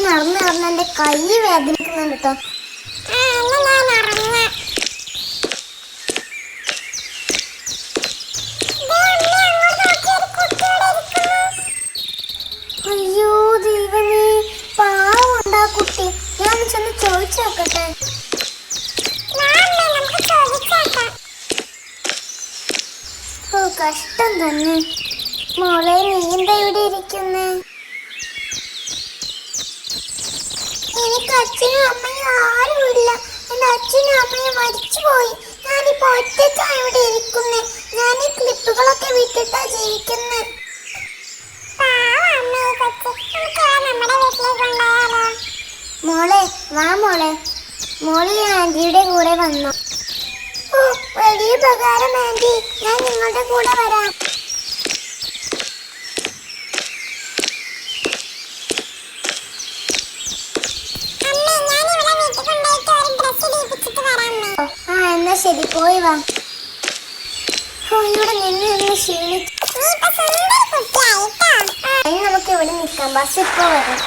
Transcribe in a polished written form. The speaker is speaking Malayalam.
നടന്ന് നടന്ന് എന്റെ കൈ വേദനിക്കുന്നുണ്ട് കേട്ടോ. അയ്യോ ദൈവമേ, പാവം ആ കുട്ടി. ഞാൻ ചെന്ന് ചോദിച്ചു നോക്കട്ടെ. ഓ കഷ്ടം തന്നെ. മോളെ, നീ എന്താ ഇവിടെ ഇരിക്കുന്നേ? എനിക്ക് അച്ഛനും അമ്മയും ആരുമില്ല. എന്റെ അച്ഛനും അമ്മയും മരിച്ചുപോയി. ഞാനിപ്പോ ഒറ്റയ്ക്കാണ് ഇവിടെ ഇരിക്കുന്നേ. ഞാൻ ഈ ക്ലിപ്പുകളൊക്കെ വിട്ടിട്ടാ ജീവിക്കുന്നേ. മോളെ വാ മോളെ. മോള് ആന്റിയുടെ കൂടെ വന്നോ? ഓ വലിയ ഉപകാരം ആന്റി. ഞാൻ നിങ്ങളുടെ കൂടെ വരാം. ആ എന്നാ ശരി, പോയി വാ. ഇവിടെ നിന്ന് ക്ഷീണിച്ചു. നമുക്ക് ഇവിടെ നിൽക്കാം. ബസ് ഇപ്പോ വരും.